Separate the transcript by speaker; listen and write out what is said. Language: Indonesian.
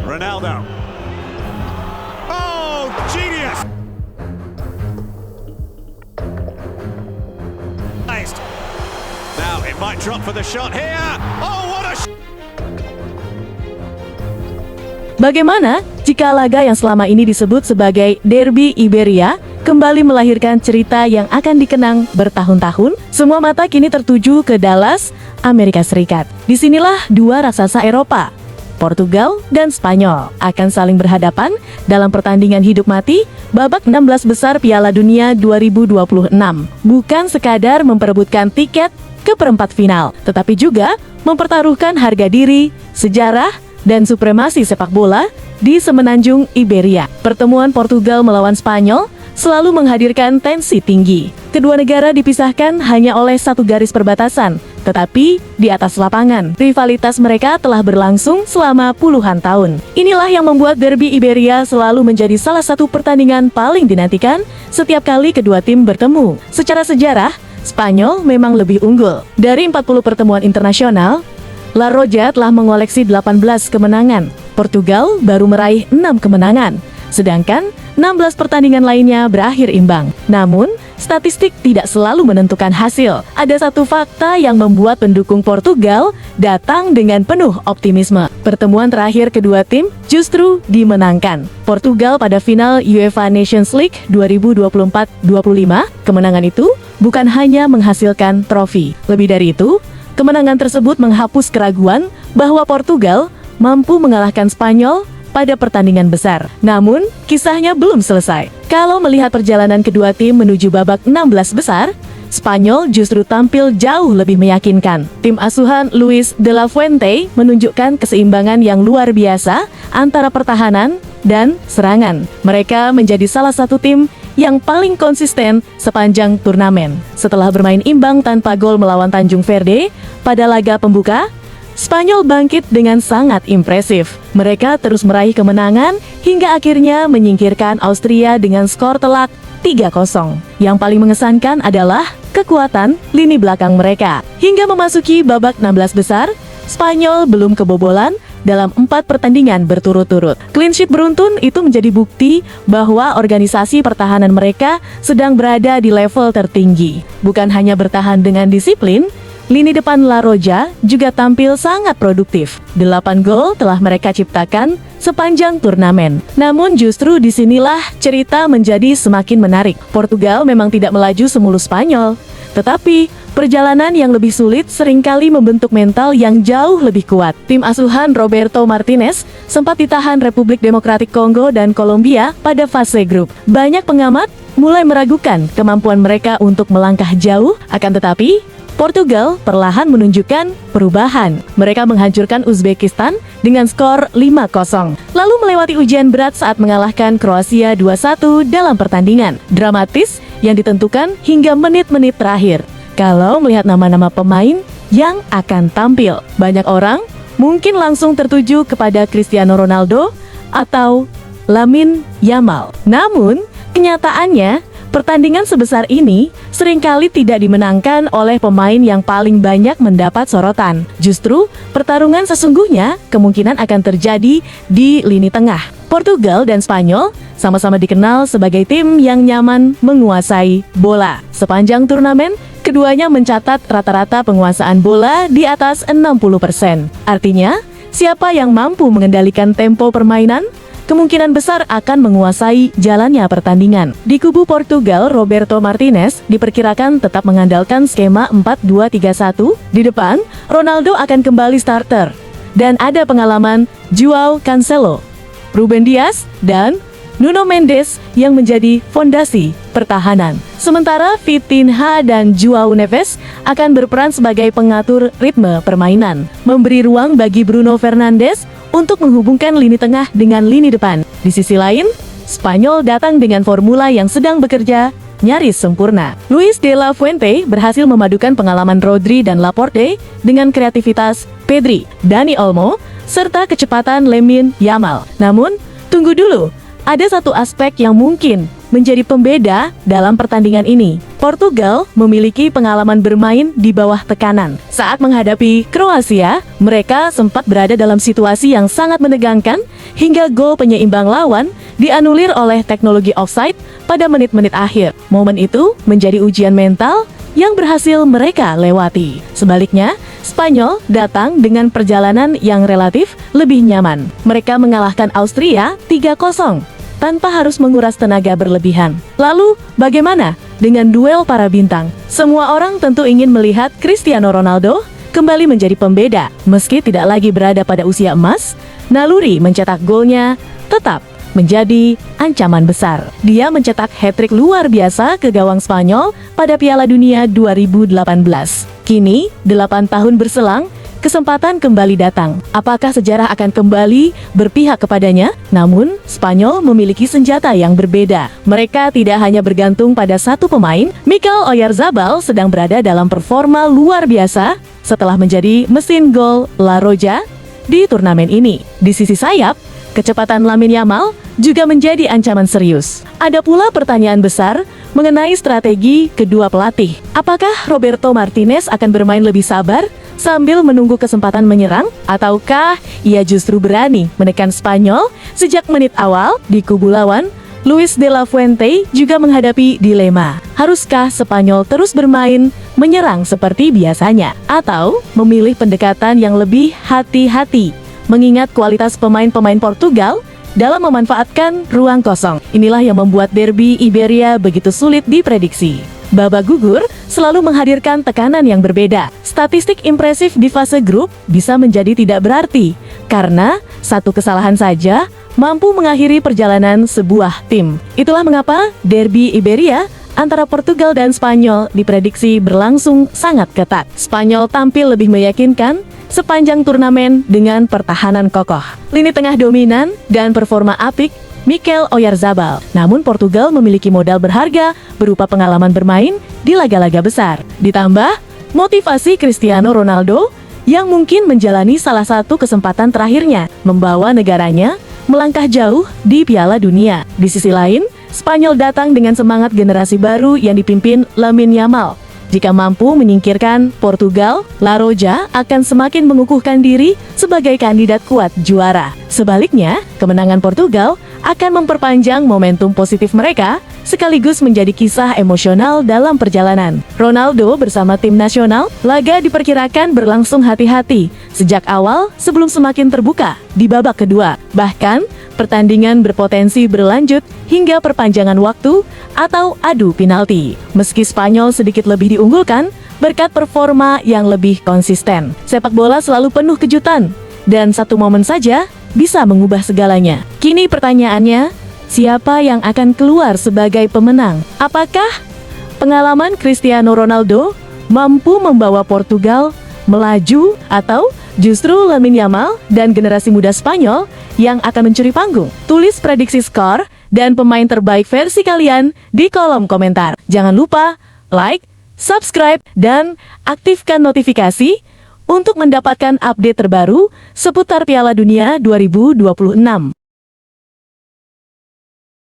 Speaker 1: Ronaldo. Oh, genius! Now it might drop for the shot here. Oh, what a
Speaker 2: Bagaimana jika laga yang selama ini disebut sebagai Derby Iberia kembali melahirkan cerita yang akan dikenang bertahun-tahun? Semua mata kini tertuju ke Dallas, Amerika Serikat. Disinilah dua raksasa Eropa, Portugal dan Spanyol, akan saling berhadapan dalam pertandingan hidup mati babak 16 besar Piala Dunia 2026. Bukan sekadar memperebutkan tiket ke perempat final, tetapi juga mempertaruhkan harga diri, sejarah, dan supremasi sepak bola di semenanjung Iberia. Pertemuan Portugal melawan Spanyol selalu menghadirkan tensi tinggi. Kedua negara dipisahkan hanya oleh satu garis perbatasan, tetapi di atas lapangan, rivalitas mereka telah berlangsung selama puluhan tahun. Inilah yang membuat Derby Iberia selalu menjadi salah satu pertandingan paling dinantikan setiap kali kedua tim bertemu. Secara sejarah, Spanyol memang lebih unggul. Dari 40 pertemuan internasional, La Roja telah mengoleksi 18 kemenangan. Portugal baru meraih 6 kemenangan, sedangkan 16 pertandingan lainnya berakhir imbang. Namun, statistik tidak selalu menentukan hasil. Ada satu fakta yang membuat pendukung Portugal datang dengan penuh optimisme. Pertemuan terakhir kedua tim justru dimenangkan. Portugal pada final UEFA Nations League 2024-25, kemenangan itu bukan hanya menghasilkan trofi. Lebih dari itu, kemenangan tersebut menghapus keraguan bahwa Portugal mampu mengalahkan Spanyol pada pertandingan besar. Namun, kisahnya belum selesai. Kalau melihat perjalanan kedua tim menuju babak 16 besar, Spanyol justru tampil jauh lebih meyakinkan. Tim asuhan Luis de la Fuente menunjukkan keseimbangan yang luar biasa antara pertahanan dan serangan. Mereka menjadi salah satu tim yang paling konsisten sepanjang turnamen. Setelah bermain imbang tanpa gol melawan Tanjung Verde pada laga pembuka, Spanyol bangkit dengan sangat impresif. Mereka terus meraih kemenangan hingga akhirnya menyingkirkan Austria dengan skor telak 3-0. Yang paling mengesankan adalah kekuatan lini belakang mereka. Hingga memasuki babak 16 besar, Spanyol belum kebobolan dalam 4 pertandingan berturut-turut. Clean sheet beruntun itu menjadi bukti bahwa organisasi pertahanan mereka sedang berada di level tertinggi. Bukan hanya bertahan dengan disiplin, lini depan La Roja juga tampil sangat produktif. 8 gol telah mereka ciptakan sepanjang turnamen. Namun justru disinilah cerita menjadi semakin menarik. Portugal memang tidak melaju semulus Spanyol, tetapi perjalanan yang lebih sulit seringkali membentuk mental yang jauh lebih kuat. Tim asuhan Roberto Martinez sempat ditahan Republik Demokratik Kongo dan Kolombia pada fase grup. Banyak pengamat mulai meragukan kemampuan mereka untuk melangkah jauh, akan tetapi Portugal perlahan menunjukkan perubahan. Mereka menghancurkan Uzbekistan dengan skor 5-0. Lalu melewati ujian berat saat mengalahkan Kroasia 2-1 dalam pertandingan dramatis yang ditentukan hingga menit-menit terakhir. Kalau melihat nama-nama pemain yang akan tampil, banyak orang mungkin langsung tertuju kepada Cristiano Ronaldo atau Lamine Yamal. Namun, kenyataannya, pertandingan sebesar ini seringkali tidak dimenangkan oleh pemain yang paling banyak mendapat sorotan. Justru, pertarungan sesungguhnya kemungkinan akan terjadi di lini tengah. Portugal dan Spanyol sama-sama dikenal sebagai tim yang nyaman menguasai bola. Sepanjang turnamen, keduanya mencatat rata-rata penguasaan bola di atas 60%. Artinya, siapa yang mampu mengendalikan tempo permainan, kemungkinan besar akan menguasai jalannya pertandingan. Di kubu Portugal, Roberto Martinez diperkirakan tetap mengandalkan skema 4-2-3-1. Di depan, Ronaldo akan kembali starter. Dan ada pengalaman Joao Cancelo, Ruben Dias, dan Nuno Mendes yang menjadi fondasi pertahanan. Sementara Vitinha dan Joao Neves akan berperan sebagai pengatur ritme permainan, memberi ruang bagi Bruno Fernandes untuk menghubungkan lini tengah dengan lini depan. Di sisi lain, Spanyol datang dengan formula yang sedang bekerja nyaris sempurna. Luis de la Fuente berhasil memadukan pengalaman Rodri dan Laporte dengan kreativitas Pedri, Dani Olmo, serta kecepatan Lamine Yamal. Namun, tunggu dulu. Ada satu aspek yang mungkin menjadi pembeda dalam pertandingan ini. Portugal memiliki pengalaman bermain di bawah tekanan. Saat menghadapi Kroasia, mereka sempat berada dalam situasi yang sangat menegangkan hingga gol penyeimbang lawan dianulir oleh teknologi offside pada menit-menit akhir. Momen itu menjadi ujian mental yang berhasil mereka lewati. Sebaliknya, Spanyol datang dengan perjalanan yang relatif lebih nyaman. Mereka mengalahkan Austria 3-0 tanpa harus menguras tenaga berlebihan. Lalu, bagaimana dengan duel para bintang? Semua orang tentu ingin melihat Cristiano Ronaldo kembali menjadi pembeda. Meski tidak lagi berada pada usia emas, naluri mencetak golnya tetap menjadi ancaman besar. Dia mencetak hat-trick luar biasa ke gawang Spanyol pada Piala Dunia 2018. Kini, 8 tahun berselang, kesempatan kembali datang. Apakah sejarah akan kembali berpihak kepadanya? Namun, Spanyol memiliki senjata yang berbeda. Mereka tidak hanya bergantung pada satu pemain. Mikel Oyarzabal sedang berada dalam performa luar biasa setelah menjadi mesin gol La Roja di turnamen ini. Di sisi sayap, kecepatan Lamine Yamal juga menjadi ancaman serius. Ada pula pertanyaan besar mengenai strategi kedua pelatih. Apakah Roberto Martinez akan bermain lebih sabar sambil menunggu kesempatan menyerang? Ataukah ia justru berani menekan Spanyol sejak menit awal? Di kubu lawan, Luis de la Fuente juga menghadapi dilema. Haruskah Spanyol terus bermain menyerang seperti biasanya? Atau memilih pendekatan yang lebih hati-hati? Mengingat kualitas pemain-pemain Portugal dalam memanfaatkan ruang kosong. Inilah yang membuat derby Iberia begitu sulit diprediksi. Babak gugur selalu menghadirkan tekanan yang berbeda. Statistik impresif di fase grup bisa menjadi tidak berarti, karena satu kesalahan saja mampu mengakhiri perjalanan sebuah tim. Itulah mengapa derby Iberia antara Portugal dan Spanyol diprediksi berlangsung sangat ketat. Spanyol tampil lebih meyakinkan sepanjang turnamen dengan pertahanan kokoh, lini tengah dominan, dan performa apik Mikel Oyarzabal. Namun Portugal memiliki modal berharga berupa pengalaman bermain di laga-laga besar. Ditambah motivasi Cristiano Ronaldo yang mungkin menjalani salah satu kesempatan terakhirnya membawa negaranya melangkah jauh di Piala Dunia. Di sisi lain, Spanyol datang dengan semangat generasi baru yang dipimpin Lamine Yamal. Jika mampu menyingkirkan Portugal, La Roja akan semakin mengukuhkan diri sebagai kandidat kuat juara. Sebaliknya, kemenangan Portugal akan memperpanjang momentum positif mereka, sekaligus menjadi kisah emosional dalam perjalanan. Ronaldo bersama tim nasional, laga diperkirakan berlangsung hati-hati sejak awal sebelum semakin terbuka di babak kedua. Bahkan, pertandingan berpotensi berlanjut hingga perpanjangan waktu atau adu penalti. Meski Spanyol sedikit lebih diunggulkan berkat performa yang lebih konsisten. Sepak bola selalu penuh kejutan, dan satu momen saja bisa mengubah segalanya. Kini pertanyaannya, siapa yang akan keluar sebagai pemenang? Apakah pengalaman Cristiano Ronaldo mampu membawa Portugal melaju, atau justru Lamine Yamal dan generasi muda Spanyol yang akan mencuri panggung? Tulis prediksi skor dan pemain terbaik versi kalian di kolom komentar. Jangan lupa like, subscribe, dan aktifkan notifikasi untuk mendapatkan update terbaru seputar Piala Dunia 2026.